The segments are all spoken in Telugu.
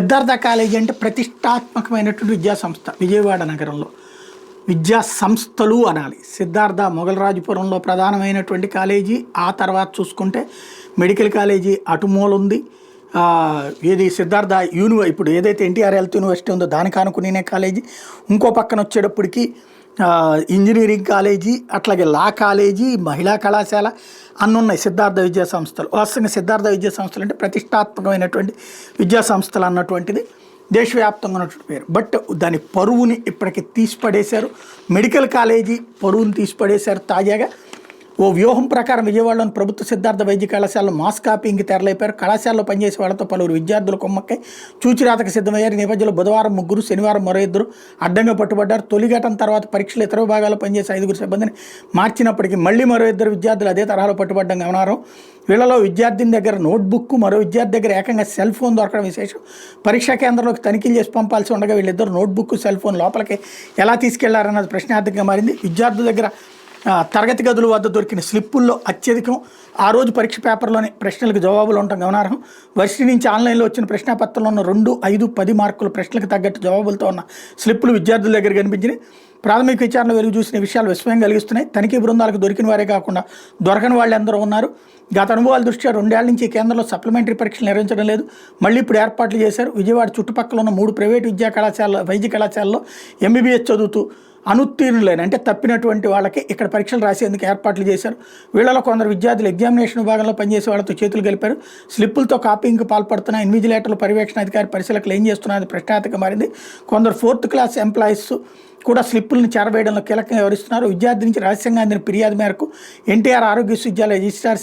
సిద్ధార్థ కాలేజీ అంటే ప్రతిష్టాత్మకమైనటువంటి విద్యాసంస్థ విజయవాడ నగరంలో. విద్యా సంస్థలు అనాలి. సిద్ధార్థ మొగలరాజుపురంలో ప్రధానమైనటువంటి కాలేజీ. ఆ తర్వాత చూసుకుంటే మెడికల్ కాలేజీ అటుమూల ఉంది. ఏది సిద్ధార్థ ఇప్పుడు ఏదైతే ఎన్టీఆర్ హెల్త్ యూనివర్సిటీ ఉందో దానికి అనుకునే కాలేజీ. ఇంకో పక్కన వచ్చేటప్పటికి ఇంజనీరింగ్ కాలేజీ, అట్లాగే లా కాలేజీ, మహిళా కళాశాల అన్నున్నాయి సిద్ధార్థ విద్యా సంస్థలు. వాస్తవంగా సిద్ధార్థ విద్యా సంస్థలు అంటే ప్రతిష్టాత్మకమైనటువంటి విద్యా సంస్థలు అన్నటువంటిది దేశవ్యాప్తంగా ఉన్నటువంటి పేరు. బట్ దాని పరువుని ఇప్పటికి తీసిపడేశారు. Medical college పరువుని తీసిపడేశారు. తాజాగా ఓ వ్యూహం ప్రకారం విజయవాడలోని ప్రభుత్వ సిద్ధార్థ వైద్య కళాశాలలో మాస్ కాపీయింగ్కి తెరలేపారు. కళాశాలలో పనిచేసే వాళ్ళతో పలువురు విద్యార్థులు కొమ్మక్కై చూచిరాతకు సిద్ధమయ్యారు. ఈ నేపథ్యంలో బుధవారం 3, శనివారం మరో 2 అడ్డంగా పట్టుబడ్డారు. తొలి ఘటన తర్వాత పరీక్షలు ఇతర విభాగాల్లో పనిచేసే 5 సిబ్బందిని మార్చినప్పటికీ మళ్లీ మరో 2 విద్యార్థులు అదే తరహాలో పట్టుబడ్డం గమనార్హం. వీళ్ళలో విద్యార్థిని దగ్గర నోట్బుక్, మరో విద్యార్థి దగ్గర ఏకంగా సెల్ ఫోన్ దొరకడం విశేషం. పరీక్షా కేంద్రంలోకి తనిఖీలు చేసి పంపాల్సి ఉండగా వీళ్ళిద్దరు నోట్బుక్, సెల్ ఫోన్ లోపలికి ఎలా తీసుకెళ్లారన్నది ప్రశ్నార్థకంగా మారింది. విద్యార్థుల దగ్గర తరగతి గదుల వద్ద దొరికిన స్లిప్పుల్లో అత్యధికం ఆ రోజు పరీక్ష పేపర్లోని ప్రశ్నలకు జవాబులు ఉండటం గమనార్హం. వర్సిటీ నుంచి ఆన్లైన్లో వచ్చిన ప్రశ్నాపత్రంలో ఉన్న 2, 5, 10 మార్కులు ప్రశ్నలకు తగ్గట్టు జవాబులతో ఉన్న స్లిప్పులు విద్యార్థుల దగ్గర కనిపించినాయి. ప్రాథమిక విచారణ వెలుగు చూసిన విషయాలు విస్మయం కలిగిస్తున్నాయి. తనిఖీ బృందాలకు దొరికిన వారే కాకుండా దొరకని వాళ్ళు ఎందరో ఉన్నారు. గత అనుభవాల దృష్ట్యా 2 ఏళ్ల నుంచి ఈ కేంద్రంలో సప్లిమెంటరీ పరీక్షలు నిర్వహించడం లేదు. మళ్ళీ ఇప్పుడు ఏర్పాట్లు చేశారు. విజయవాడ చుట్టుపక్కల ఉన్న 3 ప్రైవేటు వైద్య కళాశాలలో ఎంబీబీఎస్ చదువుతూ అనుత్తీర్ణులైన అంటే తప్పినటువంటి వాళ్ళకి ఇక్కడ పరీక్షలు రాసేందుకు ఏర్పాట్లు చేశారు. వీళ్ళలో కొందరు విద్యార్థులు ఎగ్జామినేషన్ విభాగంలో పనిచేసే వాళ్ళతో చేతులు కలిపారు. స్లిప్పులతో కాపీయింగ్కి పాల్పడుతున్న ఇన్విజిలేటర్లు, పర్యవేక్షణ అధికారి పరిశీలకులు ఏం చేస్తున్నది ప్రశ్నార్థకంగా మారింది. కొందరు 4th క్లాస్ ఎంప్లాయీస్ కూడా స్లిప్పులను చేరవేయడంలో కీలకంగా వ్యవహరిస్తున్నారు. విద్యార్థి నుంచి రహస్యంగా అందిన ఫిర్యాదు మేరకు ఎన్టీఆర్ ఆరోగ్య విశ్వవిద్యాలయ రిజిస్ట్రార్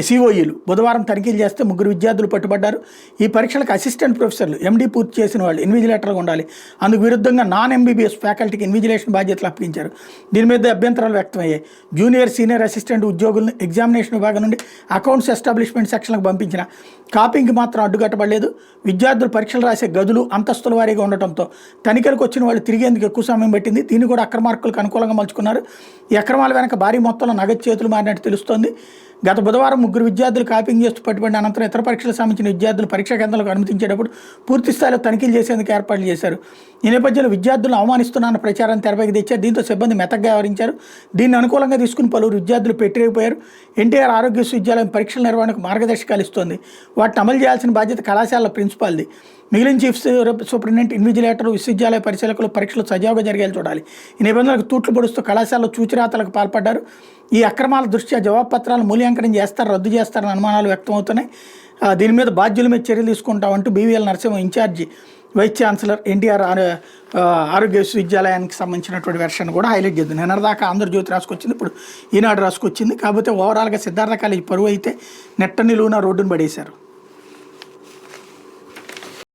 సిఓఈలు బుధవారం తనిఖీలు చేస్తే 3 విద్యార్థులు పట్టుబడ్డారు. ఈ పరీక్షలకు అసిస్టెంట్ ప్రొఫెసర్లు, ఎండీ పూర్తి చేసిన వాళ్ళు ఇన్విజిలేటర్గా ఉండాలి. అందుకు విరుద్ధంగా నాన్ ఎంబీబీఎస్ ఫ్యాకల్టీకి ఇన్విజిలేషన్ బాధ్యతలు అప్పగించారు. దీని మీద అభ్యంతరాలు వ్యక్తమయ్యాయి. జూనియర్, సీనియర్ అసిస్టెంట్ ఉద్యోగులను ఎగ్జామినేషన్ విభాగం నుండి అకౌంట్స్ ఎస్టాబ్లిష్మెంట్ సెక్షన్లకు పంపించిన కాపీకి మాత్రం అడ్డుకట్టబడలేదు. విద్యార్థులు పరీక్షలు రాసే గదులు అంతస్తుల వారీగా ఉండటంతో తనిఖీలకు వచ్చిన వాళ్ళు తిరిగేందుకు ఎక్కువ సమయం పట్టింది. దీన్ని కూడా అక్రమార్కులకు అనుకూలంగా మలుచుకున్నారు. ఈ అక్రమాల వెనక భారీ మొత్తంలో నగదు చేతులు మారినట్టు తెలుస్తోంది. గత బుధవారం 3 విద్యార్థులు కాపీయింగ్ చేస్తూ పట్టుబడిన అనంతరం ఇతర పరీక్షలకు సంబంధించిన విద్యార్థులు పరీక్షా కేంద్రాలకు అనుమతించేటప్పుడు పూర్తి స్థాయిలో తనిఖీలు చేసేందుకు ఏర్పాట్లు చేశారు. ఈ నేపథ్యంలో విద్యార్థులను అవమానిస్తున్నారన్న ప్రచారాన్ని తెరపైకి తెచ్చారు. దీంతో సిబ్బంది మెతగ్గా వ్యవహరించారు. దీన్ని అనుకూలంగా తీసుకుని పలువురు విద్యార్థులు పెట్టిరేగిపోయారు. ఎన్టీఆర్ ఆరోగ్య విశ్వవిద్యాలయం పరీక్షల నిర్వహణకు మార్గదర్శకాలు ఇస్తోంది. వాటిని అమలు చేయాల్సిన బాధ్యత కళాశాల ప్రిన్సిపాల్ది. మిగిలిన చీఫ్ సూపరింటెండెంట్, ఇన్విజిలేటర్, విశ్వవిద్యాలయ పరిశీలకులు పరీక్షలు సజావుగా జరిగేలా చూడాలి. ఈ నిబంధనలకు తూట్లు పొడుస్తూ కళాశాలలో చూచిరాతలకు పాల్పడ్డారు. ఈ అక్రమాల దృష్ట్యా జవాబుపత్రాలు మూల్యాంకనం చేస్తారు, రద్దు చేస్తారని అనుమానాలు వ్యక్తమవుతున్నాయి. దీని మీద బాధ్యుల మీద చర్యలు తీసుకుంటామంటూ BVL Narasimha incharge vice chancellor NTR ఆరోగ్య విశ్వవిద్యాలయానికి సంబంధించినటువంటి వెర్షన్ కూడా హైలైట్ చేద్దాం. నిన్నటిదాకా ఆంధ్రజ్యోతి రాసుకొచ్చింది, ఇప్పుడు ఈనాడు రాసుకొచ్చింది. కాకపోతే ఓవరాల్గా సిద్ధార్థ కాలేజీ పరువు అయితే నెట్ట నిలువున రోడ్డును పడేశారు.